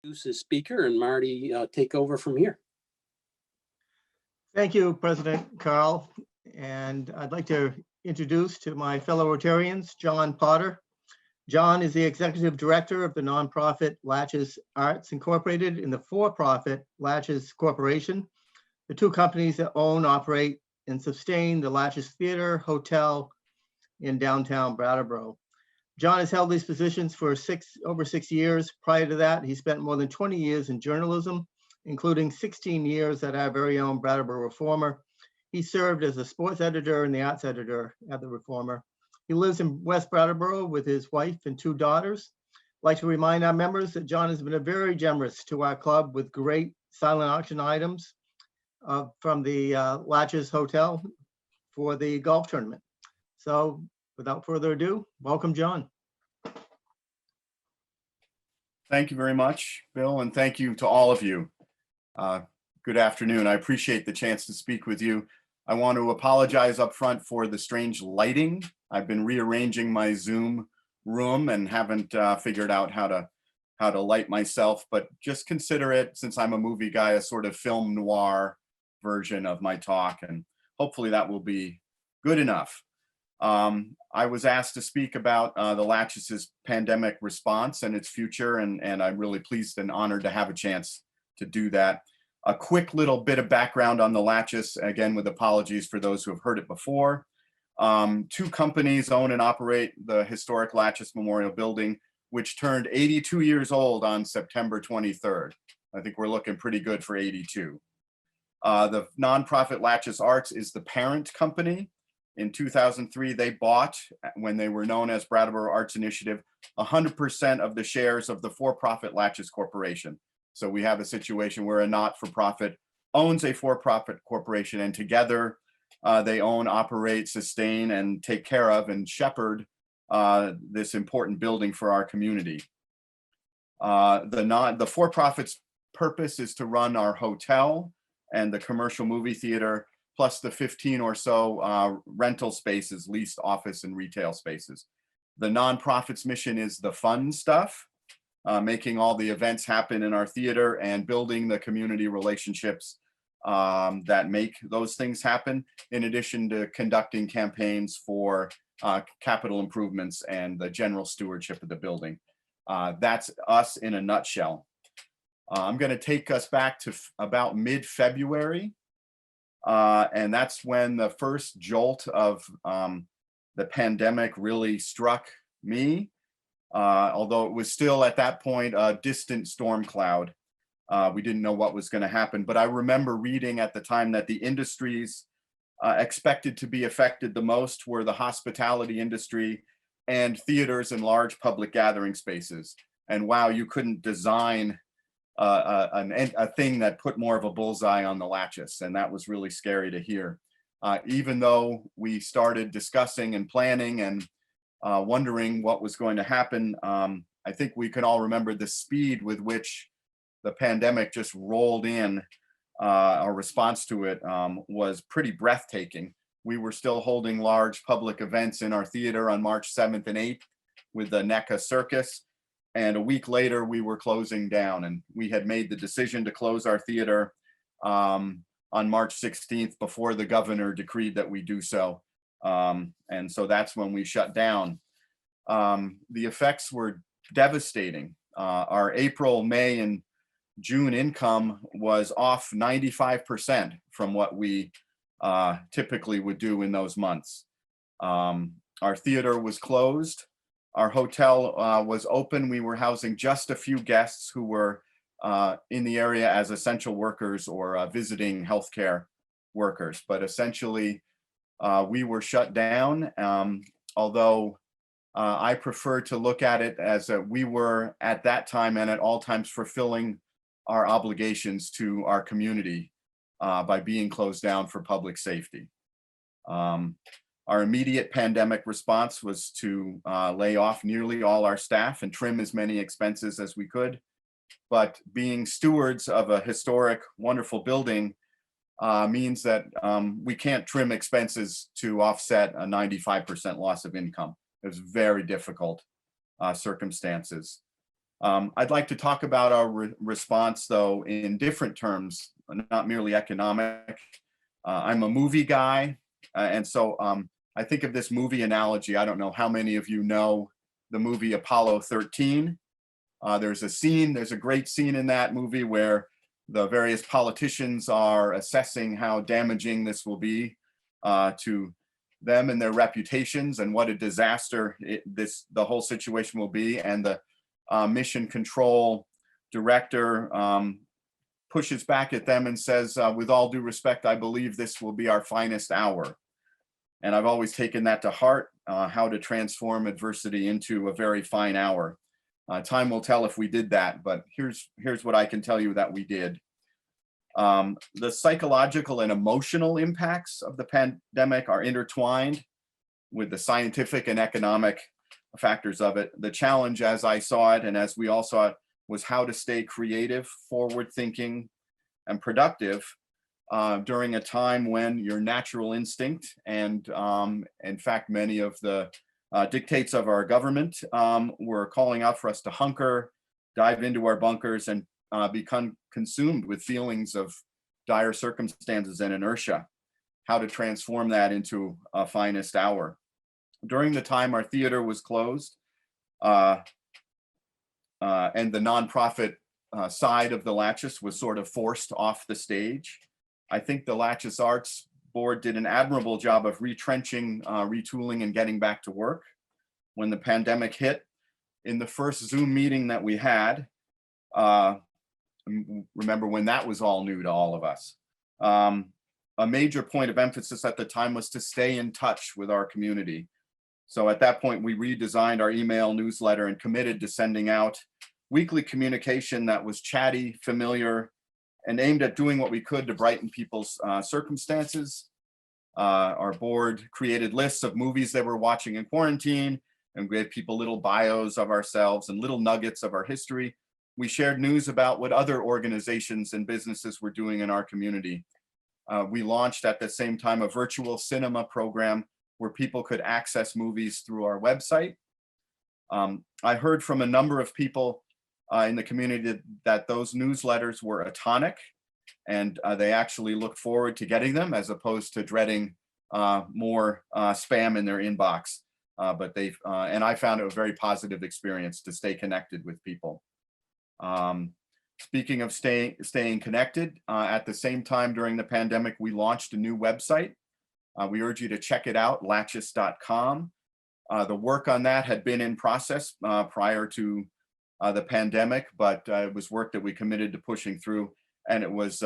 Introduce the speaker and Marty take over from here. Thank you, President Carl. And I'd like to introduce to my fellow Rotarians, John Potter. John is the executive director of the nonprofit Latchis Arts Incorporated and the for-profit Latchis Corporation, the two companies that own, operate, and sustain the Latchis Theater Hotel in downtown Brattleboro. John has held these positions for over 6 years. Prior to that, he spent more than 20 years in journalism, including 16 years at our very own Brattleboro Reformer. He served as a sports editor and the arts editor at the Reformer. He lives in West Brattleboro with his wife and 2 daughters. I'd like to remind our members that John has been very generous to our club with great silent auction items from the Latchis Hotel for the golf tournament. So without further ado, welcome, John. Thank you very much, Bill, and thank you to all of you. Good afternoon. I appreciate the chance to speak with you. I want to apologize up front for the strange lighting. I've been rearranging my Zoom room and haven't figured out how to light myself, but just consider it, since I'm a movie guy, a sort of film noir version of my talk, and hopefully that will be good enough. I was asked to speak about the Latchis' pandemic response and its future, and I'm really pleased and honored to have a chance to do that. A quick little bit of background on the Latchis, again with apologies for those who have heard it before. 2 companies own and operate the historic Latchis Memorial Building, which turned 82 years old on September 23rd. I think we're looking pretty good for 82. The nonprofit Latchis Arts is the parent company. In 2003, they bought, when they were known as Brattleboro Arts Initiative, 100% of the shares of the for-profit Latchis Corporation. So we have a situation where a not-for-profit owns a for-profit corporation, and together they own, operate, sustain, and take care of and shepherd this important building for our community. The for-profit's purpose is to run our hotel and the commercial movie theater, plus the 15 or so rental spaces, leased office and retail spaces. The nonprofit's mission is the fun stuff, making all the events happen in our theater and building the community relationships that make those things happen, in addition to conducting campaigns for capital improvements and the general stewardship of the building. That's us in a nutshell. I'm going to take us back to about mid-February. And that's when the first jolt of the pandemic really struck me, although it was still at that point a distant storm cloud. We didn't know what was going to happen, but I remember reading at the time that the industries expected to be affected the most were the hospitality industry and theaters and large public gathering spaces. And wow, you couldn't design a thing that put more of a bullseye on the Latchis, and that was really scary to hear. Even though we started discussing and planning and wondering what was going to happen, I think we can all remember the speed with which the pandemic just rolled in. Our response to it was pretty breathtaking. We were still holding large public events in our theater on March 7th and 8th with the NECA Circus. And a week later, we were closing down, and we had made the decision to close our theater on March 16th before the governor decreed that we do so. And so that's when we shut down. The effects were devastating. Our April, May, and June income was off 95% from what we typically would do in those months. Our theater was closed. Our hotel was open. We were housing just a few guests who were in the area as essential workers or visiting healthcare workers. But essentially, we were shut down, although I prefer to look at it as we were at that time and at all times fulfilling our obligations to our community by being closed down for public safety. Our immediate pandemic response was to lay off nearly all our staff and trim as many expenses as we could. But being stewards of a historic, wonderful building means that we can't trim expenses to offset a 95% loss of income. It was very difficult circumstances. I'd like to talk about our response, though, in different terms, not merely economic. I'm a movie guy, and so I think of this movie analogy. I don't know how many of you know the movie Apollo 13. There's a great scene in that movie where the various politicians are assessing how damaging this will be to them and their reputations, and what a disaster the whole situation will be. And the mission control director pushes back at them and says, with all due respect, I believe this will be our finest hour. And I've always taken that to heart, how to transform adversity into a very fine hour. Time will tell if we did that, but here's what I can tell you that we did. The psychological and emotional impacts of the pandemic are intertwined with the scientific and economic factors of it. The challenge, as I saw it and as we all saw it, was how to stay creative, forward-thinking, and productive during a time when your natural instinct and, in fact, many of the dictates of our government were calling out for us to hunker, dive into our bunkers, and become consumed with feelings of dire circumstances and inertia. How to transform that into a finest hour. During the time our theater was closed, and the nonprofit side of the Latchis was sort of forced off the stage, I think the Latchis Arts board did an admirable job of retrenching, retooling, and getting back to work. When the pandemic hit, in the first Zoom meeting that we had, remember when that was all new to all of us, a major point of emphasis at the time was to stay in touch with our community. So at that point, we redesigned our email newsletter and committed to sending out weekly communication that was chatty, familiar, and aimed at doing what we could to brighten people's circumstances. Our board created lists of movies they were watching in quarantine and gave people little bios of ourselves and little nuggets of our history. We shared news about what other organizations and businesses were doing in our community. We launched at the same time a virtual cinema program where people could access movies through our website. I heard from a number of people in the community that those newsletters were a tonic, and they actually looked forward to getting them as opposed to dreading more spam in their inbox. And I found it a very positive experience to stay connected with people. Speaking of staying connected, at the same time during the pandemic, we launched a new website. We urge you to check it out, latchis.com. The work on that had been in process prior to the pandemic, but it was work that we committed to pushing through, and it was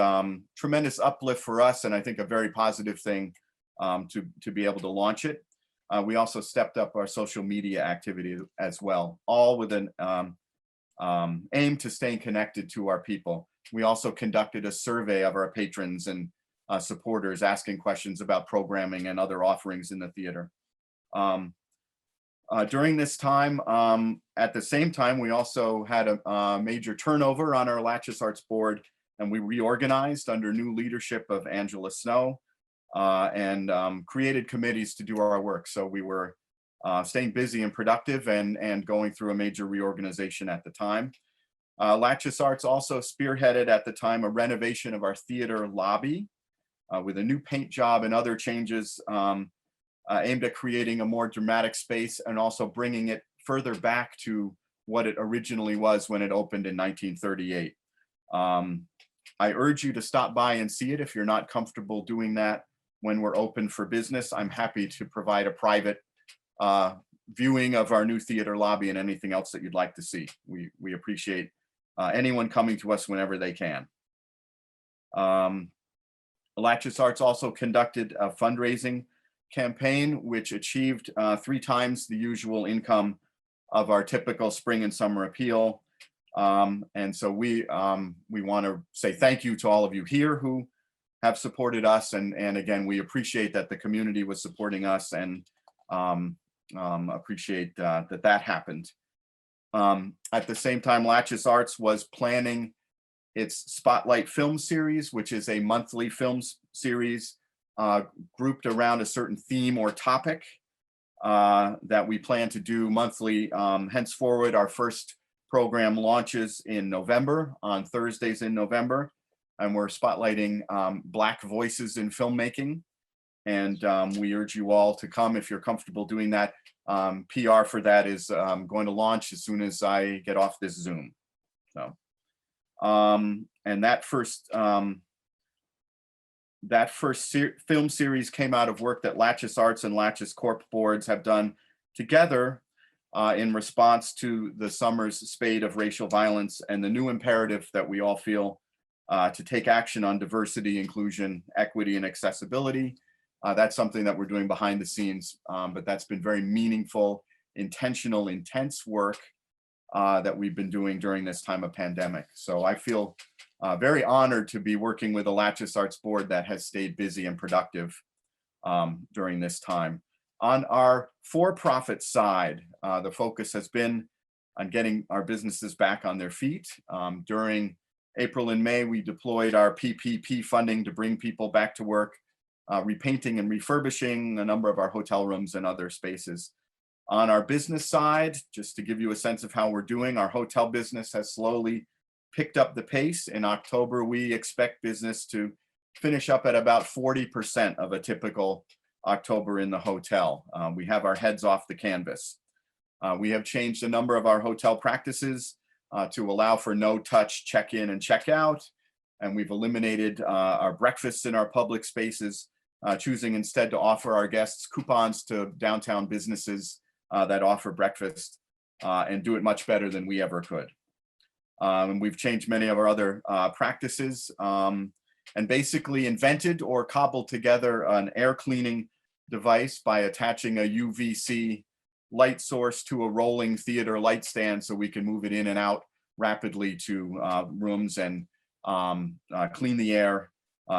tremendous uplift for us, and I think a very positive thing to be able to launch it. We also stepped up our social media activity as well, all with an aim to staying connected to our people. We also conducted a survey of our patrons and supporters, asking questions about programming and other offerings in the theater. During this time, at the same time, we also had a major turnover on our Latchis Arts board, and we reorganized under new leadership of Angela Snow and created committees to do our work. So we were staying busy and productive and going through a major reorganization at the time. Latchis Arts also spearheaded at the time a renovation of our theater lobby with a new paint job and other changes aimed at creating a more dramatic space and also bringing it further back to what it originally was when it opened in 1938. I urge you to stop by and see it if you're not comfortable doing that when we're open for business. I'm happy to provide a private viewing of our new theater lobby and anything else that you'd like to see. We appreciate anyone coming to us whenever they can. Latchis Arts also conducted a fundraising campaign, which achieved 3 times the usual income of our typical spring and summer appeal. And so we want to say thank you to all of you here who have supported us. And again, we appreciate that the community was supporting us and appreciate that happened. At the same time, Latchis Arts was planning its Spotlight Film Series, which is a monthly film series grouped around a certain theme or topic that we plan to do monthly henceforward. Our first program launches in November, on Thursdays in November, and we're spotlighting Black voices in filmmaking. And we urge you all to come if you're comfortable doing that. PR for that is going to launch as soon as I get off this Zoom. So, and that first film series came out of work that Latchis Arts and Latchis Corp boards have done together in response to the summer's spate of racial violence and the new imperative that we all feel to take action on diversity, inclusion, equity, and accessibility. That's something that we're doing behind the scenes, but that's been very meaningful, intentional, intense work that we've been doing during this time of pandemic. So I feel very honored to be working with the Latchis Arts board that has stayed busy and productive during this time. On our for-profit side, the focus has been on getting our businesses back on their feet. During April and May, we deployed our PPP funding to bring people back to work, repainting and refurbishing a number of our hotel rooms and other spaces. On our business side, just to give you a sense of how we're doing, our hotel business has slowly picked up the pace. In October, we expect business to finish up at about 40% of a typical October in the hotel. We have our heads off the canvas. We have changed a number of our hotel practices to allow for no-touch check-in and check-out, and we've eliminated our breakfasts in our public spaces, choosing instead to offer our guests coupons to downtown businesses that offer breakfast and do it much better than we ever could. And we've changed many of our other practices and basically invented or cobbled together an air cleaning device by attaching a UVC light source to a rolling theater light stand so we can move it in and out rapidly to rooms and clean the air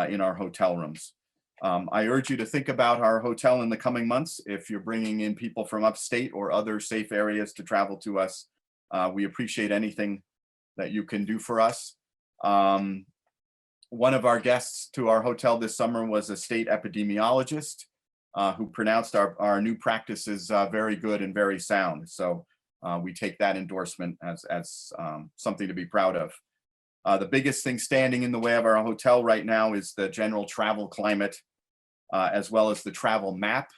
in our hotel rooms. I urge you to think about our hotel in the coming months. If you're bringing in people from upstate or other safe areas to travel to us, we appreciate anything that you can do for us. One of our guests to our hotel this summer was a state epidemiologist who pronounced our new practices very good and very sound. So we take that endorsement as something to be proud of. The biggest thing standing in the way of our hotel right now is the general travel climate, as well as the travel map,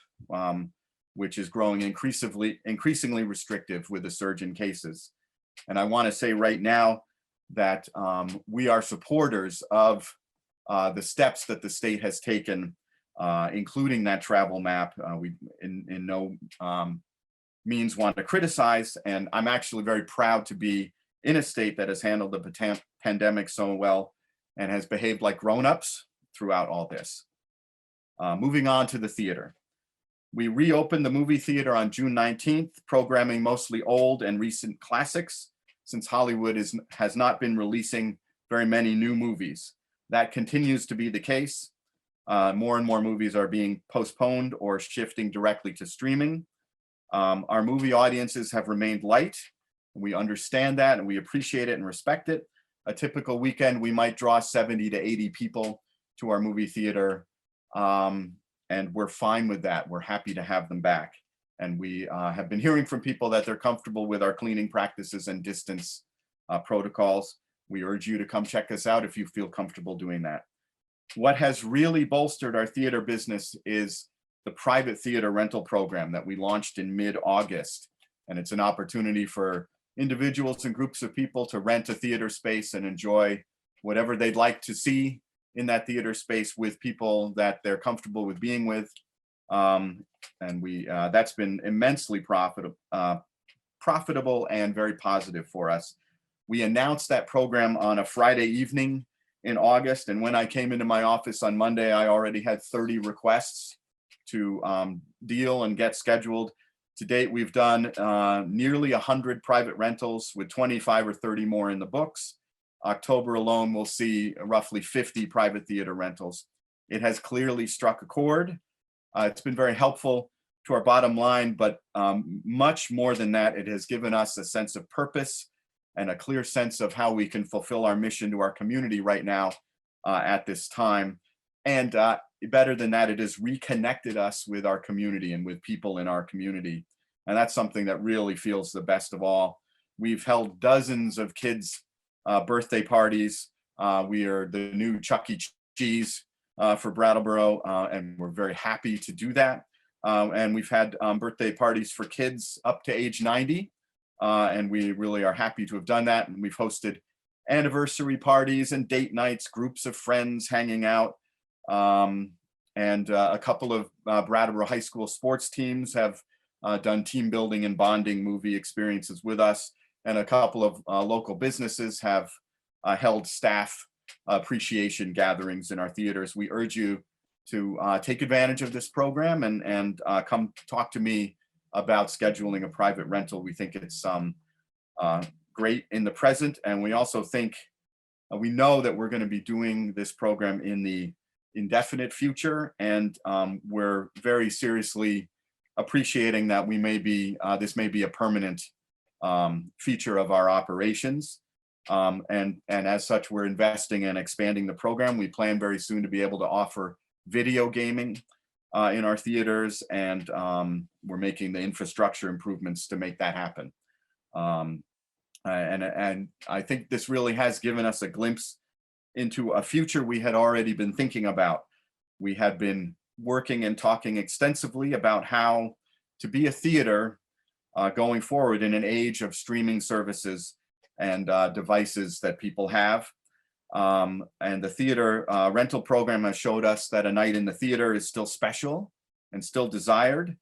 which is growing increasingly restrictive with the surge in cases. And I want to say right now that we are supporters of the steps that the state has taken, including that travel map. We in no means want to criticize, and I'm actually very proud to be in a state that has handled the pandemic so well and has behaved like grown-ups throughout all this. Moving on to the theater. We reopened the movie theater on June 19th, programming mostly old and recent classics, since Hollywood has not been releasing very many new movies. That continues to be the case. More and more movies are being postponed or shifting directly to streaming. Our movie audiences have remained light. We understand that and we appreciate it and respect it. A typical weekend, we might draw 70 to 80 people to our movie theater. And we're fine with that. We're happy to have them back. And we have been hearing from people that they're comfortable with our cleaning practices and distance protocols. We urge you to come check us out if you feel comfortable doing that. What has really bolstered our theater business is the private theater rental program that we launched in mid-August. And it's an opportunity for individuals and groups of people to rent a theater space and enjoy whatever they'd like to see in that theater space with people that they're comfortable with being with. And that's been immensely profitable and very positive for us. We announced that program on a Friday evening in August, and when I came into my office on Monday, I already had 30 requests to deal and get scheduled. To date, we've done nearly 100 private rentals with 25 or 30 more in the books. October alone, we'll see roughly 50 private theater rentals. It has clearly struck a chord. It's been very helpful to our bottom line, but much more than that, it has given us a sense of purpose and a clear sense of how we can fulfill our mission to our community right now at this time. And better than that, it has reconnected us with our community and with people in our community. And that's something that really feels the best of all. We've held dozens of kids' birthday parties. We are the new Chuck E. Cheese for Brattleboro, and we're very happy to do that. And we've had birthday parties for kids up to age 90, and we really are happy to have done that. And we've hosted anniversary parties and date nights, groups of friends hanging out. And a couple of Brattleboro High School sports teams have done team building and bonding movie experiences with us. And a couple of local businesses have held staff appreciation gatherings in our theaters. We urge you to take advantage of this program and come talk to me about scheduling a private rental. We think it's great in the present, and we also think we know that we're going to be doing this program in the indefinite future, and we're very seriously appreciating that we may be this may be a permanent feature of our operations. And as such, we're investing and expanding the program. We plan very soon to be able to offer video gaming in our theaters, and we're making the infrastructure improvements to make that happen. And I think this really has given us a glimpse into a future we had already been thinking about. We had been working and talking extensively about how to be a theater going forward in an age of streaming services and devices that people have. And the theater rental program has showed us that a night in the theater is still special and still desired.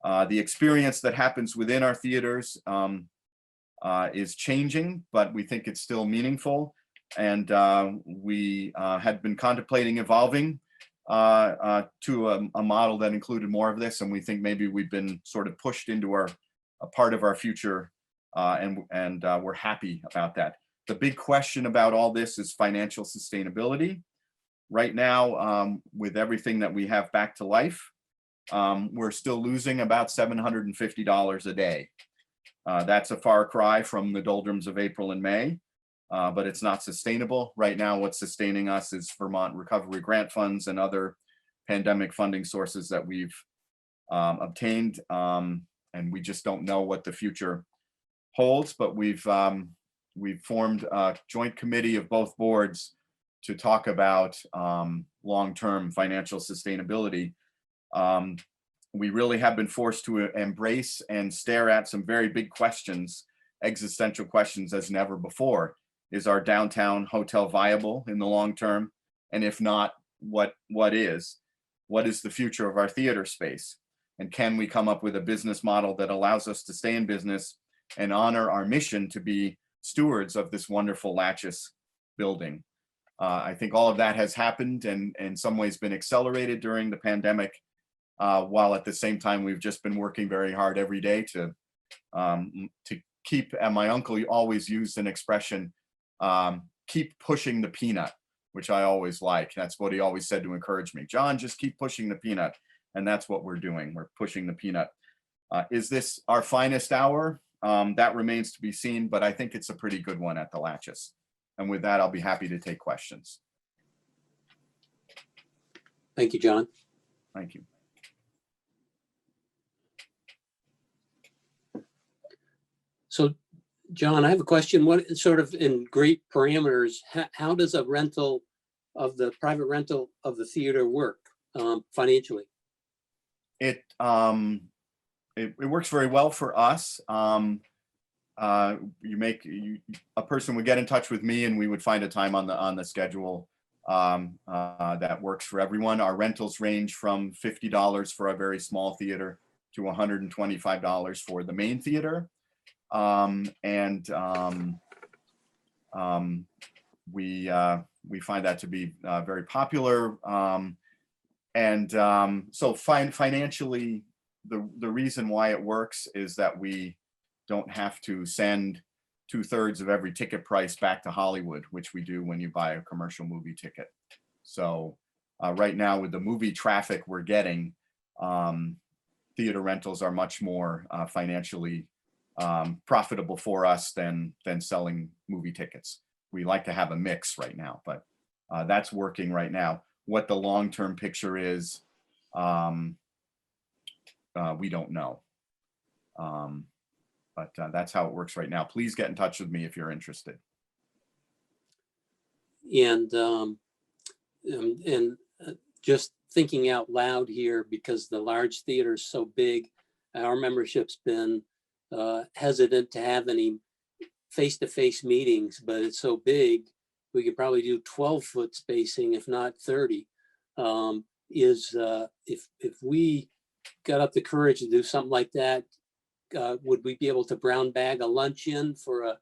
The experience that happens within our theaters is changing, but we think it's still meaningful. And we had been contemplating evolving to a model that included more of this. And we think maybe we've been sort of pushed into a part of our future, and we're happy about that. The big question about all this is financial sustainability. Right now, with everything that we have back to life, we're still losing about $750 a day. That's a far cry from the doldrums of April and May, but it's not sustainable. Right now, what's sustaining us is Vermont Recovery Grant funds and other pandemic funding sources that we've obtained, and we just don't know what the future holds. But we've formed a joint committee of both boards to talk about long-term financial sustainability. We really have been forced to embrace and stare at some very big questions, existential questions as never before. Is our downtown hotel viable in the long term? And if not, what is? What is the future of our theater space? And can we come up with a business model that allows us to stay in business and honor our mission to be stewards of this wonderful Latchis building? I think all of that has happened and in some ways been accelerated during the pandemic, while at the same time we've just been working very hard every day to keep, and my uncle always used an expression, keep pushing the peanut, which I always like. That's what he always said to encourage me. John, just keep pushing the peanut. And that's what we're doing. We're pushing the peanut. Is this our finest hour? That remains to be seen, but I think it's a pretty good one at the Latchis. And with that, I'll be happy to take questions. Thank you, John. Thank you. So, John, I have a question. What sort of, in great parameters, how does a rental of the private rental of the theater work financially? It works very well for us. A person would get in touch with me and we would find a time on the schedule that works for everyone. Our rentals range from $50 for a very small theater to $125 for the main theater. We find that to be very popular. So financially, the reason why it works is that we don't have to send 2/3 of every ticket price back to Hollywood, which we do when you buy a commercial movie ticket. So right now with the movie traffic we're getting, theater rentals are much more financially profitable for us than selling movie tickets. We like to have a mix right now, but that's working right now. What the long-term picture is, we don't know. But that's how it works right now. Please get in touch with me if you're interested. And just thinking out loud here, because the large theater is so big, our membership's been hesitant to have any face-to-face meetings, but it's so big, we could probably do 12-foot spacing, if not 30. If we got up the courage to do something like that, would we be able to brown bag a luncheon for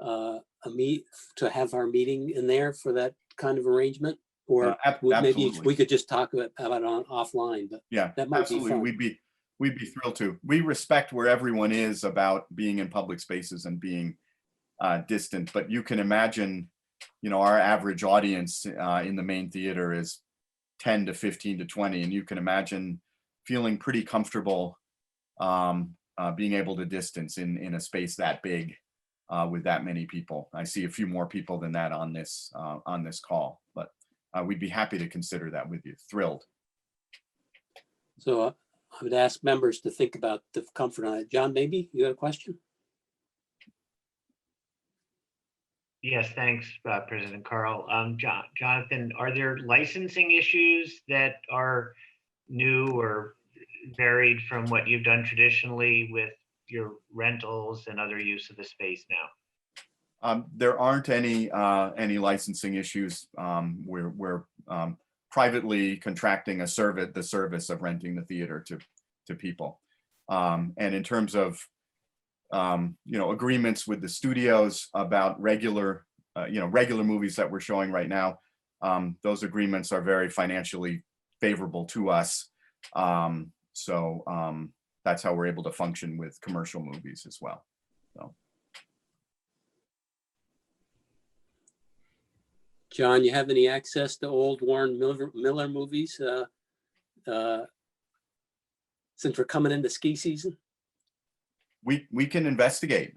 to have our meeting in there for that kind of arrangement? Or maybe we could just talk about it on offline, but yeah, that might absolutely. be fun. We'd be thrilled to. We respect where everyone is about being in public spaces and being distant, but you can imagine, our average audience in the main theater is 10 to 15 to 20, and you can imagine feeling pretty comfortable being able to distance in a space that big with that many people. I see a few more people than that on this call, but we'd be happy to consider that with you. Thrilled. So I would ask members to think about the comfort on it. John, maybe you got a question? Yes, thanks, President Carl. Jonathan, are there licensing issues that are new or varied from what you've done traditionally with your rentals and other use of the space now? There aren't any licensing issues. We're privately contracting the service of renting the theater to people. And in terms of agreements with the studios about regular movies that we're showing right now, those agreements are very financially favorable to us. So that's how we're able to function with commercial movies as well. So. John, you have any access to old Warren Miller movies since we're coming into ski season? We can investigate.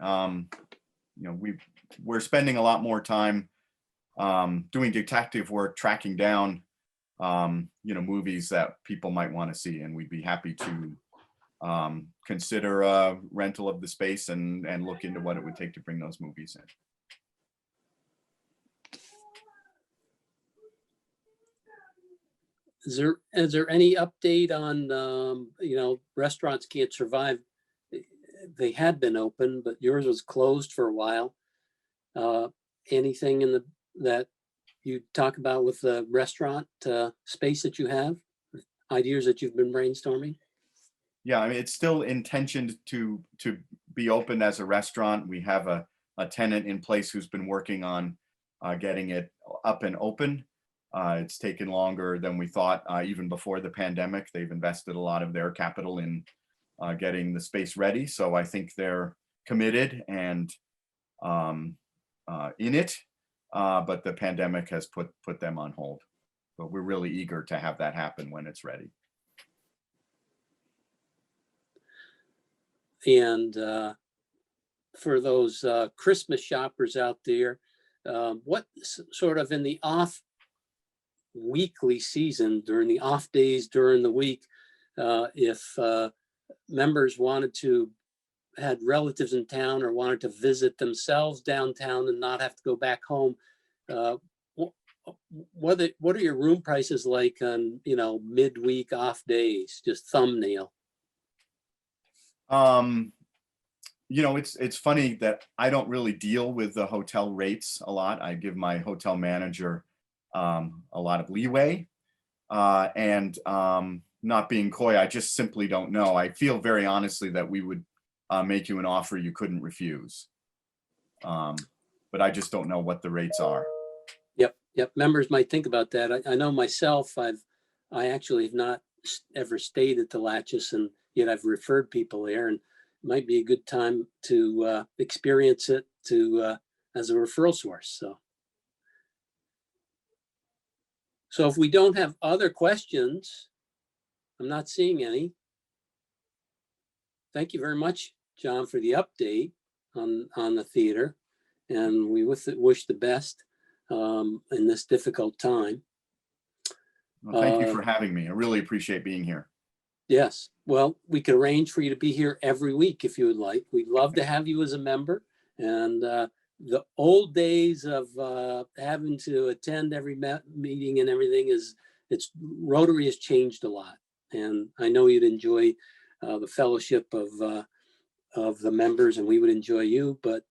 We're spending a lot more time doing detective work, tracking down movies that people might want to see, and we'd be happy to consider a rental of the space and look into what it would take to bring those movies in. Is there any update on restaurants can't survive? They had been open, but yours was closed for a while. Anything that you talk about with the restaurant space that you have, ideas that you've been brainstorming? Yeah, I mean, it's still intentioned to be open as a restaurant. We have a tenant in place who's been working on getting it up and open. It's taken longer than we thought, even before the pandemic. They've invested a lot of their capital in getting the space ready. So I think they're committed and in it, but the pandemic has put them on hold. But we're really eager to have that happen when it's ready. And for those Christmas shoppers out there, what sort of in the off weekly season, during the off days during the week, if members had relatives in town or wanted to visit themselves downtown and not have to go back home, what are your room prices like on midweek off days? Just thumbnail. It's funny that I don't really deal with the hotel rates a lot. I give my hotel manager a lot of leeway, and not being coy, I just simply don't know. I feel very honestly that we would make you an offer you couldn't refuse, but I just don't know what the rates are. Yep. Members might think about that. I know myself, I actually have not ever stayed at the Latchis, and yet I've referred people there, and it might be a good time to experience it as a referral source. So if we don't have other questions, I'm not seeing any. Thank you very much, John, for the update on the theater, and we wish the best in this difficult time. Well, thank you for having me. I really appreciate being here. Yes. Well, we could arrange for you to be here every week if you would like. We'd love to have you as a member. And the old days of having to attend every meeting and everything Rotary has changed a lot. And I know you'd enjoy the fellowship of the members, and we would enjoy you, but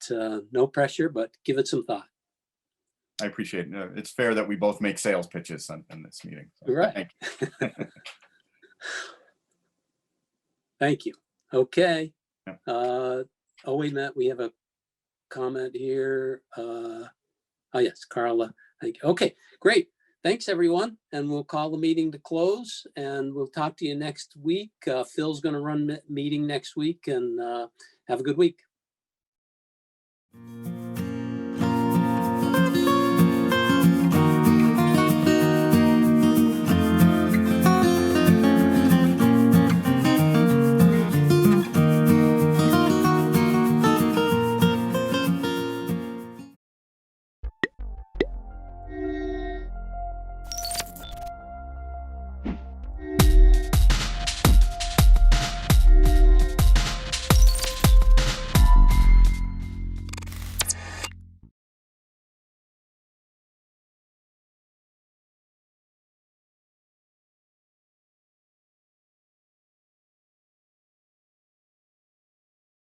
no pressure, but give it some thought. I appreciate it. It's fair that we both make sales pitches in this meeting. So, Right. thank you. Thank you. Okay. Yep. Oh, wait, Matt, we have a comment here. Oh, yes, Carla. Thank you. Okay, great. Thanks, everyone. And we'll call the meeting to close, and we'll talk to you next week. Phil's going to run meeting next week, and have a good week.